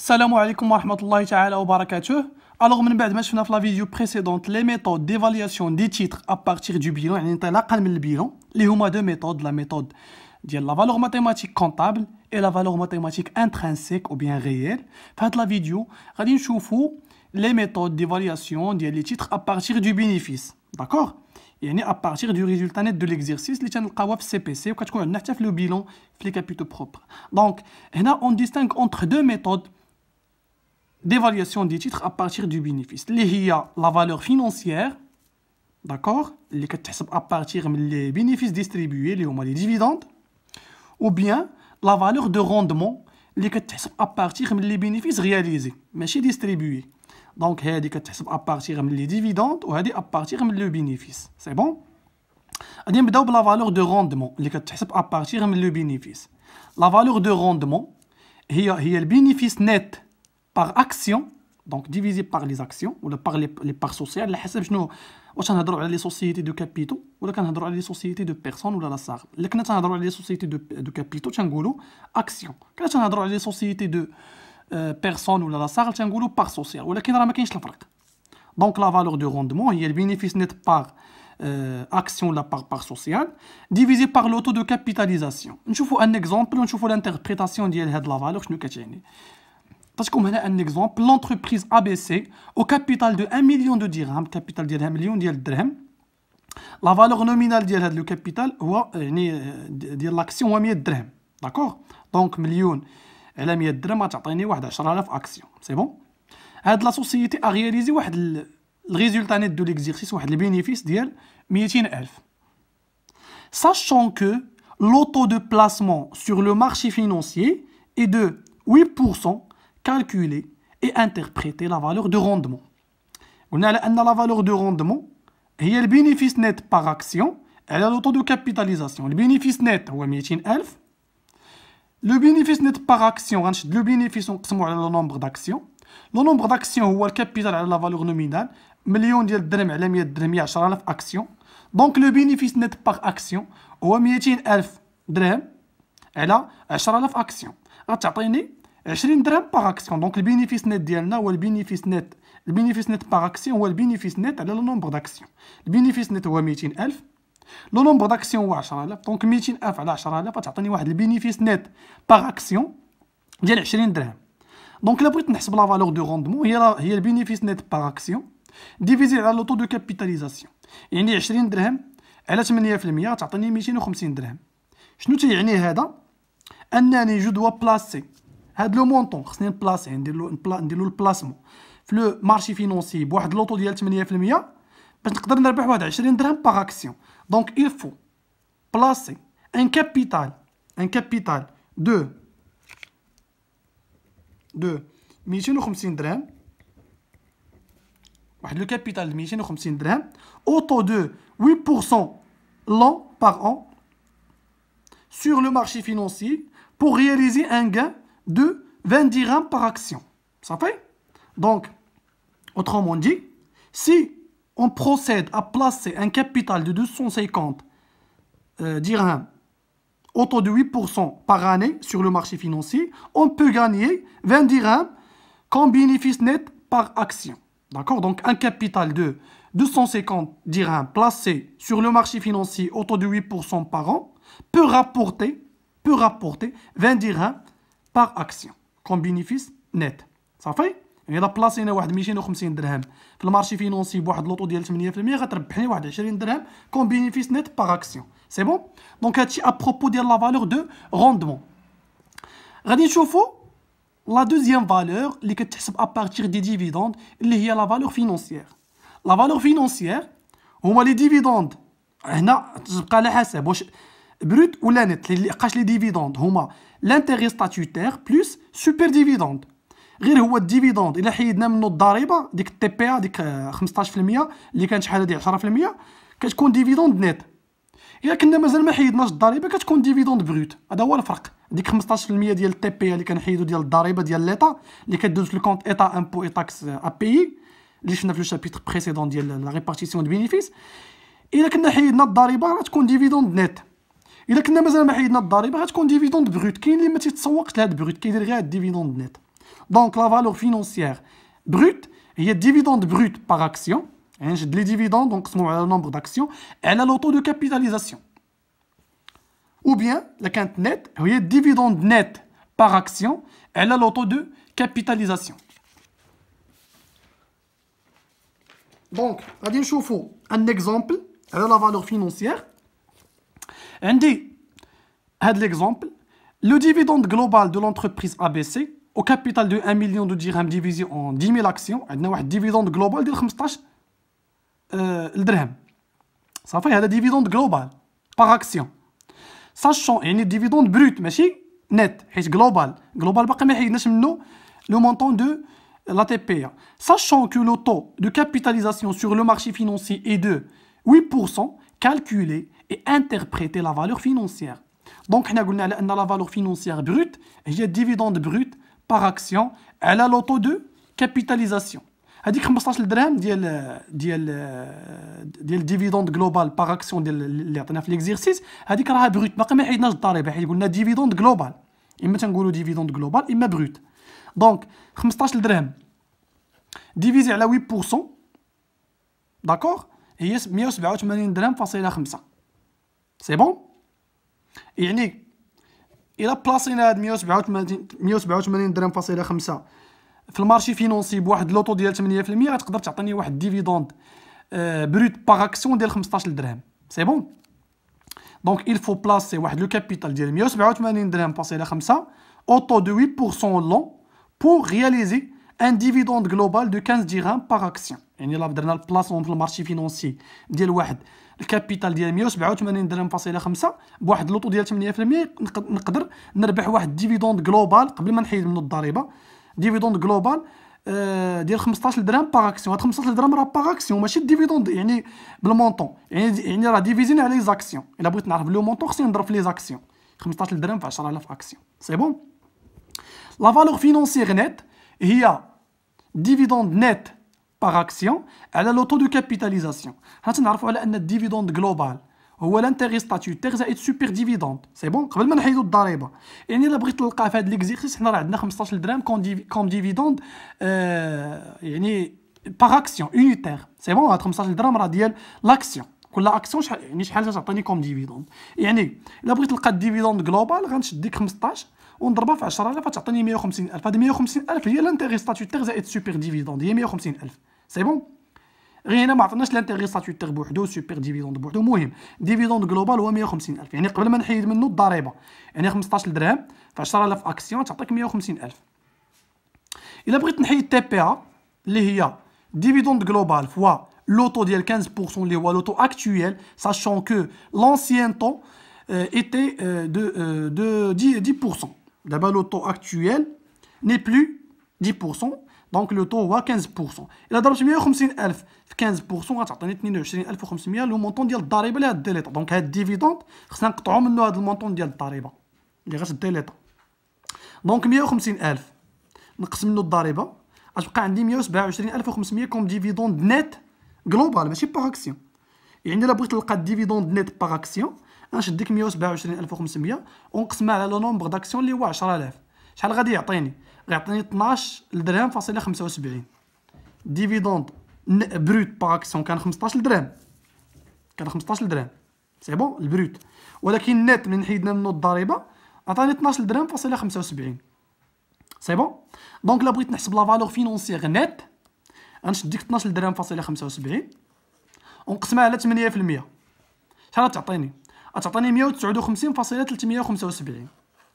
Salam alaikum wa rahmatullahi ta'ala wa barakatuh. Alors, من بعد ما شفنا في la vidéo précédente les méthodes d'évaluation des titres à partir du bilan, يعني انطلاقا من البيلون اللي هما deux méthodes, la méthode ديال la valeur mathématique comptable et la valeur mathématique intrinsèque ou bien réelle. في هاد la vidéo غادي نشوفوا les méthodes d'évaluation ديال les titres à partir du bénéfice, d'accord? يعني à partir du résultat net de l'exercice اللي تنلقاوها في CPC وكتكون عندنا حتى في le bilan في les capitaux propres. Donc هنا on distingue entre deux méthodes d'évaluation des titres à partir du bénéfice. Il y a la valeur financière, d'accord, qui est à partir des bénéfices distribués, les dividendes, ou bien la valeur de rendement, qui est à partir des bénéfices réalisés, mais distribués. Donc, elle est à partir des dividendes ou à partir des bénéfices. C'est bon? On va la valeur de rendement, qui est à partir des bénéfices. La valeur de rendement, il y a le bénéfice net par action, donc divisé par les actions ou par les parts sociales. على حسب شنو واش نهضروا على لي سوسيتي دو كابيتو ولا كنهضروا على لي سوسيتي دو بيرسون ولا لا صاغ. الا كنا تنهضروا على لي سوسيتي دو كابيتو تنقولوا اكسيون، كنا تنهضروا على لي سوسيتي دو بيرسون ولا لا صاغ تنقولوا بار سوسيال، ولكن راه ما كاينش الفرق. دونك لا فالور دو روندمون هي البينيفيس نت بار action ولا بار سوسيال ديفيزي بار لو تو دو كابيتاليزاسيون. نشوفوا ان اكزومبل ونشوفوا لانتربريتاسيون ديال هاد لا فالور شنو كتعني. Comme un exemple, l'entreprise ABC au capital de 1 million de dirhams, capital de 1 million de dirhams, la valeur nominale de le capital de l'action est 100 dirhams, d'accord? Donc million elle a 100 dirhams تعطيني واحد 10000 actions, c'est bon? هاد la société a réalisé واحد le résultat net de l'exercice, واحد le bénéfice ديال 200000. Sachant que l'auto de placement sur le marché financier est de 8%, calculer et interpréter la valeur de rendement. On a la valeur de rendement هي le bénéfice net par action, elle a le taux de capitalisation. Le bénéfice net هو 200000. Le bénéfice net par action, le bénéfice نقسموه على le nombre d'actions. Le nombre d'actions هو الكابيتال على la valeur nominale. مليون ديال الدرهم على 100 درهم هي 10000 actions. Donc le bénéfice net par action هو 200000 درهم على 10000 actions. غتعطيني 20 درهم باغ اكسيون. دونك البينيفيس نت ديالنا هو البينيفيس نت باغ اكسيون هو البينيفيس نت على لو نومبر داكسيون. البينيفيس نت هو 200000، لو نومبر داكسيون هو 10000. دونك 200000 على 10000 غتعطيني واحد البينيفيس نت باغ اكسيون ديال 20 درهم. دونك الا بغيت نحسب لا فالور دو روندمون هي البينيفيس نت باغ اكسيون ديفيزي على لو طو دو كابيتاليزاسيون، يعني 20 درهم على 8% غتعطيني 250 درهم. شنو تيعني هذا؟ انني جو دوا بلاسي هاد لو مونطون، خصني نبلاسي نديرلو البلاسمون في لو مارشي فينونسي بواحد لوطو ديال 8% باش نقدر نربح واحد 20 درهم باغ اكسيون. دونك il faut placer un capital de 250 درهم، واحد لو كابيتال de 250 درهم au taux de 8% l'an par an sur le marché financier pour réaliser un gain de 20 dirhams par action. Ça fait? Donc, autrement dit, si on procède à placer un capital de 250 dirhams au taux de 8% par année sur le marché financier, on peut gagner 20 dirhams comme bénéfice net par action. D'accord? Donc, un capital de 250 dirhams placé sur le marché financier au taux de 8% par an peut rapporter 20 dirhams par action comme bénéfice net. صافي؟ يعني الا بلاصينا واحد 250 درهم في المارشي فينونسي بواحد لوطو ديال 8% غتربحني واحد 20 درهم كوم بينيفيس نت باغ اكسيون. سي بون؟ دونك هادشي ابروبو ديال لا فالور دو روندمون. غادي نشوفو لا دوزيام فالور اللي كتحسب ابارتيغ دي ديفيدوند اللي هي لا فالور فينونسيير. لا فالور فينونسيير هما لي ديفيدوند، هنا تبقى على حسب واش بروت ولا نت. اللي لقاش لي ديفيدوند هما l'intérêt statutaire plus super dividende. غير هو الديفيدوند الا حيدنا منه الضريبه ديك التي بي ا ديك 15% اللي كانت شحال هادي 10% كتكون ديفيدوند نت. الا كنا مازال ما حيدناش الضريبه كتكون ديفيدوند بروت. هذا هو الفرق. ديك 15% ديال التي بي ا اللي كنحيدو ديال الضريبه ديال ليطا اللي كدوز في الكونت ايطا امبو اي تاكس ا بيي اللي شفنا في لو شابيتر بريسيدون ديال لا ريبارتيسيون دو بينيفيس. الا كنا حيدنا الضريبه غتكون ديفيدوند نت. الا كنا مازال ما حيدنا الضريبه غتكون ديفيدوند بروت. كاين اللي ما تيتسوقش لهاد بروت كيدير غير الديفيدوند نت. Donc la valeur financière brute هي dividende brut par action. يعني نشد لي ديفيدوند ونقسمو على nombre d'actions على لو طو دو كابيتاليزاسيون. Ou bien la كانت net هي dividende net par action على لو طو دو كابيتاليزاسيون. دونك غادي نشوفو ان اكزومبل على لا فالور فينونسيير. عندي هاد ليكزومبل لو ديفيدوند جلوبال دو لونتربريز ABC au capital de 1 million de dirhams divisé en 10 000 actions. عندنا واحد ديفيدوند جلوبال ديال 15 الدرهم. صافي هذا ديفيدوند جلوبال باغ اكسيون. ساشون يعني ديفيدوند بروت ماشي نت حيت جلوبال باقي ما حيدناش منه لو مونطون دو la TPA. Sachant que le taux de capitalisation sur le marché financier est de 8%, calculer et interpréter la valeur financière. Donc, on a dit que la valeur financière brute est le dividende brut par action à la taux de capitalisation. هذيك 15 درهم ديال dividende global par action اللي عطينا في l'exercice هذيك راها بروت باقي ما حيدناش الضريبه حيت قلنا dividende global اما تنقولوا dividende global اما بروت. دونك 15 درهم ديفيزي على 8% داكوغ هي 187 درهم فاصله 5. سي بون يعني الا بلاصينا هاد 187 درهم فاصله 5 في المارشي فينونسي بواحد لوطو ديال 8% غتقدر تعطيني واحد ديفيدوند بروت باغ اكسيون ديال 15 درهم. سي بون دونك il faut placer واحد لو كابيتال ديال 187 درهم فاصله 5 au taux de 8% long pour réaliser un dividende global de 15 dirhams par action. يعني الا درنا البلاسمون في المارشي فينونسي ديال واحد الكابيتال ديال 187 درهم فاصله 5 بواحد لوطو ديال 8% نقدر نربح واحد ديفيدوند جلوبال قبل ما نحيد منه الضريبه ديفيدوند جلوبال ديال 15 درهم باغ اكسيون. هاد 15 درهم راه باغ اكسيون ماشي ديفيدوند يعني بالمونطون يعني راه ديفيزينا على لي زاكسيون. الا بغيت نعرف لو مونطون خصني نضرب في لي زاكسيون 15 درهم في 10000 اكسيون. سي بون لا فالور فينونسيير نيت هي dividende net par action على لو طو دو كابيتاليزاسيون. حنا تنعرفوا على ان الديفيدوند جلوبال هو لانتيغي ستاتيوتير زائد سوبر ديفيدوند. سي بون قبل ما نحيدو الضريبه يعني الا بغيت تلقاه في هذا ليكزيرسيس حنا راه عندنا 15 درهم كوم ديفيدوند يعني باغ اكسيون يونيتير. سي بون هاد 15 درهم راه ديال لاكسيون كل اكسيون شحال تعطيني كوم ديفيدوند. يعني الا بغيت تلقى الديفيدوند جلوبال غنشد ديك 15 ونضربها في 10000 تعطيني 150000. هاد 150000 هي لانتيغي ستاتيوتير زائد سوبر ديفيدوند هي 150000. سي بون غير هنا ما عطيناش لانتيغي ستاتيوتير بوحدو سوبر ديفيدوند بوحدو. المهم ديفيدوند جلوبال هو 150000 يعني قبل ما نحيد منه الضريبه يعني 15 درهم في 10000 اكسيون تعطيك 150000. الا بغيت نحيد تي بي ا اللي هي ديفيدوند جلوبال فوا لوطو ديال 15% اللي هو لوطو اكطويل ساشون كو لونسيان طو était de 10%. D'abord, le taux actuel n'est plus 10%, donc le taux est 15%. Il a d'abord 150,000 15%, غتعطيني 22500 le montant ديال الضريبه اللي غدي ليطا. دونك هاد الديفيدوند خصنا نقطعو منه هاد المونطون ديال الضريبه اللي غتدي ليطا. دونك 150,000 نقسم منه الضريبه غتبقى عندي 127,500 كوم ديفيدوند نت جلوبال ماشي باغ اكسيون. يعني الا بغيت نلقى الديفيدوند نت باغ اكسيون غنشد ديك 127,500 ونقسمها على لو نومبر داكسيون اللي هو 10000. شحال غادي يعطيني؟ غيعطيني 12 درهم فاصله 75. ديفيدوند بروت باغ اكسيون كان 15 درهم سي بون البروت، ولكن نت من حيدنا منه الضريبه عطاني 12 درهم فاصله 75. سي بون دونك الا بغيت نحسب لا فالور فينونسيير نت غنشد ديك 12 درهم فاصله 75 ونقسمها على 8%. شحال تعطيني؟ غتعطيني 159.375.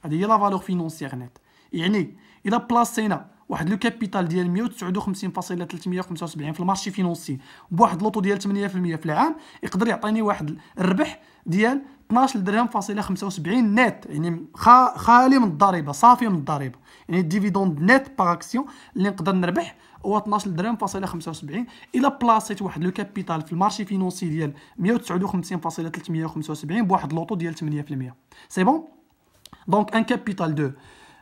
هذه هي لا فالور فينونسيير نت. يعني الا بلاصينا واحد لو كابيتال ديال 159.375 في المارشي فينونسي بواحد لوطو ديال 8% في العام يقدر يعطيني واحد الربح ديال 12 درهم فاصله 75 نت، يعني خالي من الضريبه صافي من الضريبه. يعني الديفيدوند نت باغ اكسيون اللي نقدر نربح هو 12 درهم فاصله 75. الا بلاصيت واحد لو كابيتال في المارشي فينونسي ديال 159.375 بواحد لوطو ديال 8%. سي بون دونك ان كابيتال دو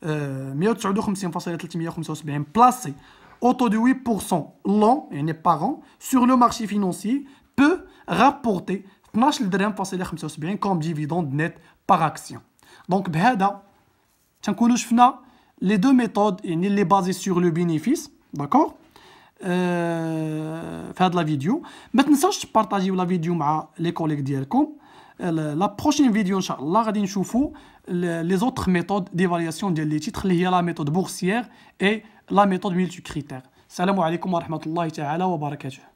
159.375 placé au taux de 8% long, يعني par an, sur le marché financier peut rapporter 12 درهم فاصله 75 comme dividende net par action. Donc بهذا تنكونوا شفنا les deux méthodes اللي basées sur le bénéfice, d'accord. في هاد لا فيديو ما تنساوش تبارطاجيو لا فيديو مع لي كوليك ديالكم. لا بروشين فيديو ان شاء الله غادي نشوفوا لي زوتر ميثود ديفالياسيون ديال لي تيتر اللي هي لا ميثود بورسيير اي لا ميثود ملتي كريتير. السلام عليكم ورحمه الله تعالى وبركاته.